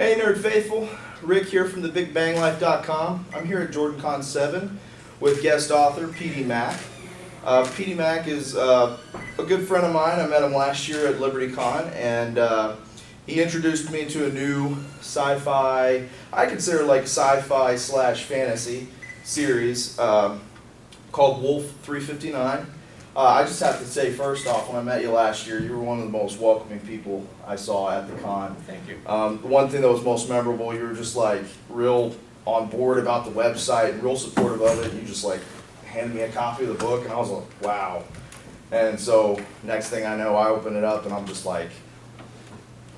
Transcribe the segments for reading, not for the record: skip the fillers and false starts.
Hey Nerd Faithful, Rick here from thebigbanglife.com. I'm here at JordanCon 7 with guest author Pdmac. Pdmac is a good friend of mine. I met him last year at LibertyCon, and he introduced me to a new sci-fi, I consider like sci-fi slash fantasy series called Wolf 359. I just have to say, first off, when I met you last year, you were one of the most welcoming people I saw at the con. Thank you. The one thing that was most memorable, you were just like real on board about the website and real supportive of it. You just like handed me a copy of the book, and I was like, wow. And so next thing I know, I open it up and I'm just like,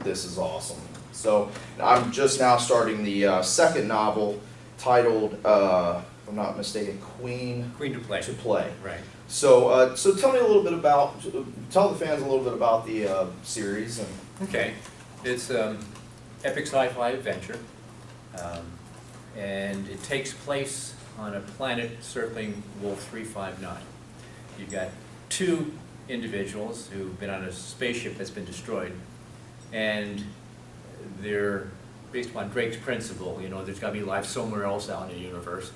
this is awesome. So I'm just now starting the second novel titled, if I'm not mistaken, Queen Queen to Play. to Play. Right. So, so tell me a little bit about, tell the fans a little bit about the series. And Okay. It's epic sci-fi adventure, and it takes place on a planet circling Wolf 359. You've got two individuals who've been on a spaceship that's been destroyed, and they're based upon Drake's principle. You know, there's got to be life somewhere else out in the universe.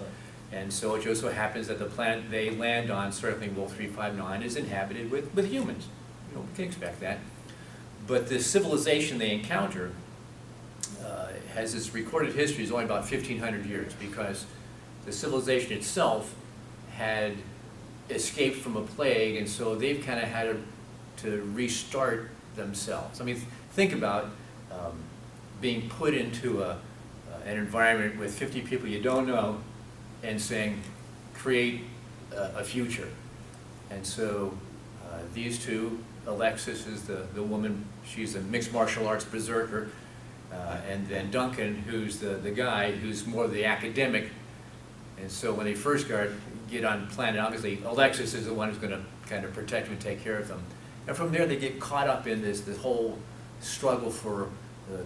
And so it just so happens that the planet they land on, circling Wolf 359, is inhabited with humans. You know, we can expect that. But the civilization they encounter has its recorded history is only about 1,500 years, because the civilization itself had escaped from a plague, and so they've kind of had to restart themselves. I mean, think about being put into an environment with 50 people you don't know, and saying, create a future. And so these two, Alexis is the woman, she's a mixed martial arts berserker, and then Duncan, who's the guy who's more the academic. And so when they first get on planet, obviously Alexis is the one who's going to kind of protect them and take care of them. And from there they get caught up in this whole struggle for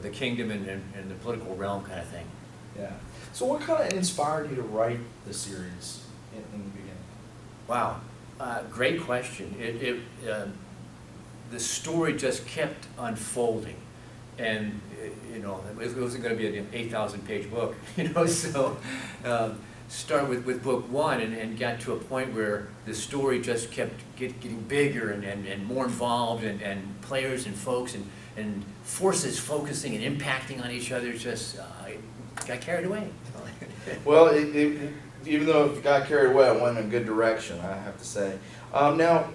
the kingdom and the political realm kind of thing. yeah. So what kind of inspired you to write the series in the beginning? Wow, great question. The story just kept unfolding, and you know, it wasn't going to be an 8,000-page book, you know. So start with book one, and got to a point where the story just kept getting bigger and more involved, and players and folks and forces focusing and impacting on each other. Just got carried away. Well, even though it got carried away, it went in a good direction, I have to say. Now,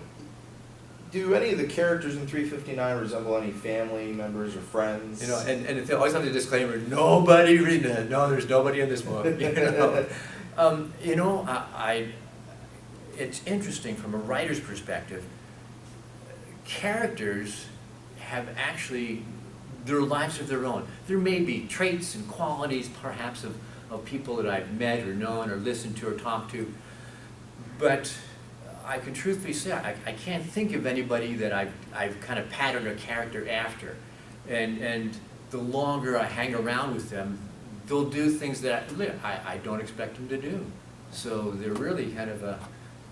do any of the characters in 359 resemble any family members or friends? You know, and it always have the disclaimer: nobody reading it. No, there's nobody in this book. You know, it's interesting from a writer's perspective. Characters have actually their lives of their own. There may be traits and qualities, perhaps, of people that I've met or known or listened to or talked to, but I can truthfully say I can't think of anybody that I've kind of patterned a character after. And the longer I hang around with them, they'll do things that I don't expect them to do. So they're really kind of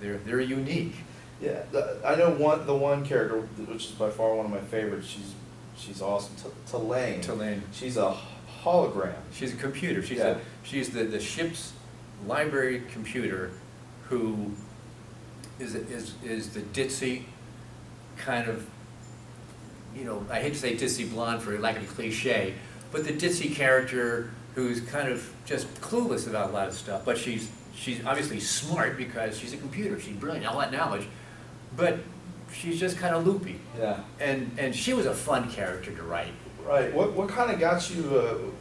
they're unique. Yeah, I know the one character, which is by far one of my favorites. She's awesome. Tulane. She's a hologram. She's a computer. Yeah. She's the ship's library computer, who is the ditzy kind of, you know, I hate to say ditzy blonde for lack of a cliche, but the ditzy character who's kind of just clueless about a lot of stuff. But she's obviously smart because she's a computer. She's brilliant, all that knowledge, but she's just kind of loopy. Yeah. And she was a fun character to write. Right. What kind of got you?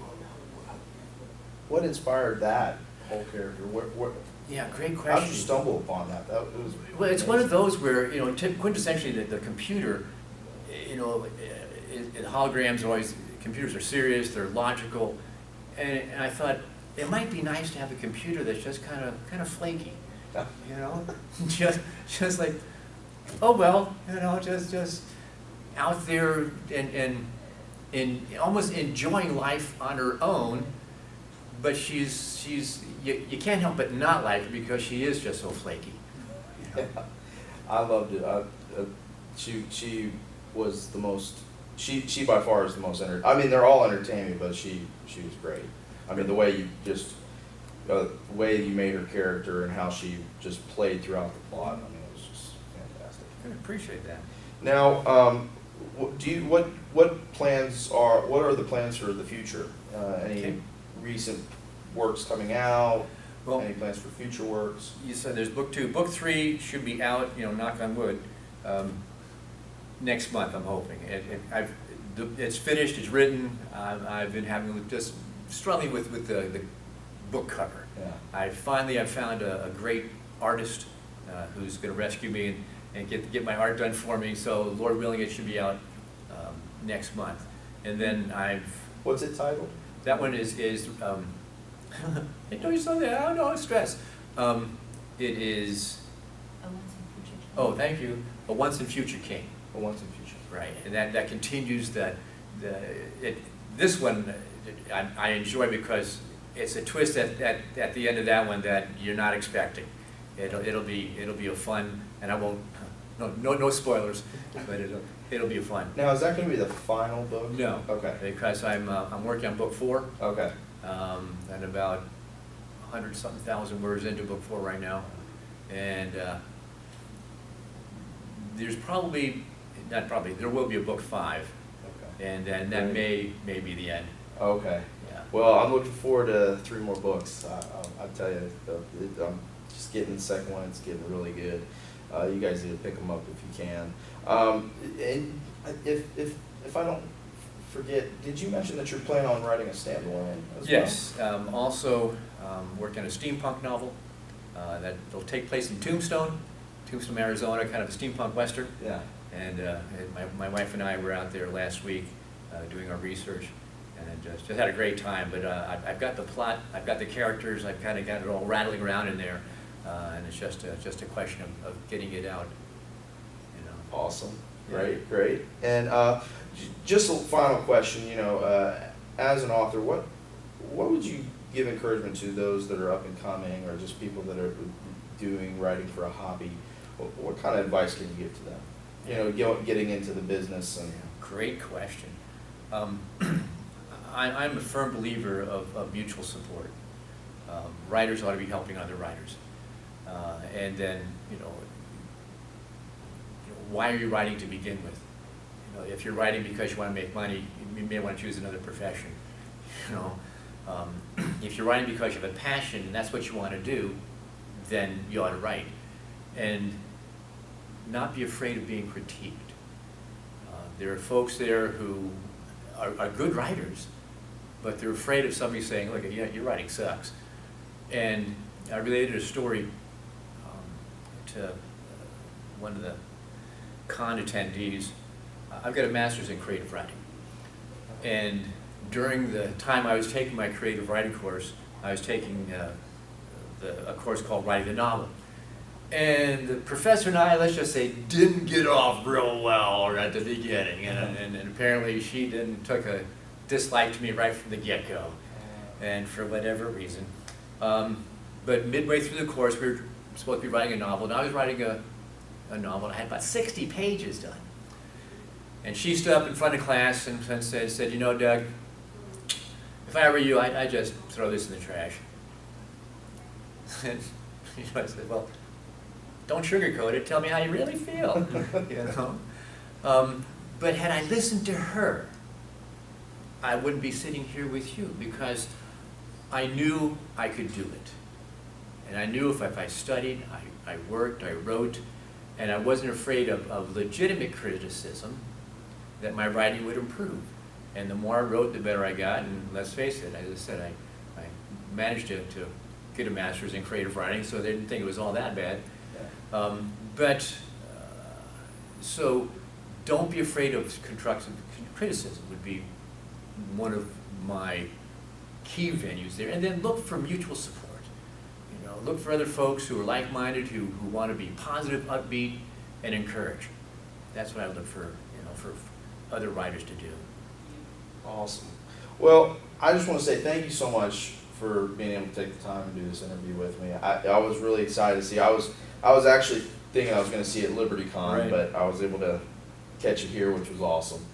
What inspired that whole character? Yeah, great question. How did you stumble upon that? Well, it's one of those where, you know, quintessentially the computer, you know, holograms always, computers are serious, they're logical, and I thought it might be nice to have a computer that's just kind of flaky, you know, just like, oh well, you know, just out there and almost enjoying life on her own, but you can't help but not like her because she is just so flaky. You know? Yeah, I loved it. She was the most she by far is the most I mean, they're all entertaining, but she was great. I mean, the way the way you made her character and how she just played throughout the plot, I mean, it was just fantastic. I appreciate that. Now, what are the plans for the future? Any Okay. recent works coming out? Well, Any plans for future works? you said there's book 2. Book 3 should be out, knock on wood, next month, I'm hoping. It's finished, it's written. I've been just struggling with the book cover. Yeah. I've found a great artist who's going to rescue me and get my art done for me. So Lord willing, it should be out next month. And then What's it titled? that one is I know you saw that. I don't know, stress. It is. A Once and Future King. Oh, thank you. A Once and Future King. A Once and Future. Right, and that continues this one I enjoy because it's a twist at the end of that one that you're not expecting. It'll be a fun, and I won't, no spoilers, but it'll be a fun. Now, is that going to be the final book? No. Okay. Because I'm working on book 4. Okay. And about 100-something thousand words into book 4 right now, and there will be a book 5, Okay. and then that may be the end. Okay. Yeah. Well, I'm looking forward to 3 more books. I'll tell you, I'm just getting the second one. It's getting really good. You guys need to pick them up if you can. And if I don't forget, did you mention that you're planning on writing a standalone as Yes. Also, worked on a steampunk novel that'll take place in Tombstone, Arizona, kind of a steampunk western. well? Yeah. And my wife and I were out there last week doing our research, and just had a great time. But I've got the plot, I've got the characters, I've kind of got it all rattling around in there, and it's just a question of getting it out. Awesome. Yeah. Great. And just a final question, as an author, what would you give encouragement to those that are up and coming, or just people that are doing writing for a hobby? What kind of advice can you give to them? Getting into the business and. Great question. I'm a firm believer of mutual support. Writers ought to be helping other writers. And then, why are you writing to begin with? If you're writing because you want to make money, you may want to choose another profession. If you're writing because you have a passion and that's what you want to do, then you ought to write. And not be afraid of being critiqued. There are folks there who are good writers, but they're afraid of somebody saying, look, yeah, your writing sucks. And I related a story to one of the con attendees. I've got a master's in creative writing. And during the time I was taking my creative writing course, I was taking a course called Writing the Novel. And the professor and I, let's just say, didn't get off real well at the beginning. And apparently she took a dislike to me right from the get-go, and for whatever reason. But midway through the course, we were supposed to be writing a novel, and I was writing a novel. I had about 60 pages done. And she stood up in front of class and said, Doug, if I were you, I'd just throw this in the trash. And I said, well, don't sugarcoat it. Tell me how you really feel. But had I listened to her, I wouldn't be sitting here with you, because I knew I could do it. And I knew if I studied, I worked, I wrote, and I wasn't afraid of legitimate criticism, that my writing would improve. And the more I wrote, the better I got. And let's face it, as I said, I managed to get a master's in creative writing, so they didn't think it was all that bad. So don't be afraid of constructive criticism would be one of my key venues there. And then look for mutual support. Look for other folks who are like-minded, who want to be positive, upbeat, and encourage. That's what I look for, for other writers to do. Awesome. Well, I just want to say thank you so much for being able to take the time and do this interview with me. I was really excited to see. I was actually thinking I was going to see it at LibertyCon, Right. But I was able to catch it here, which was awesome.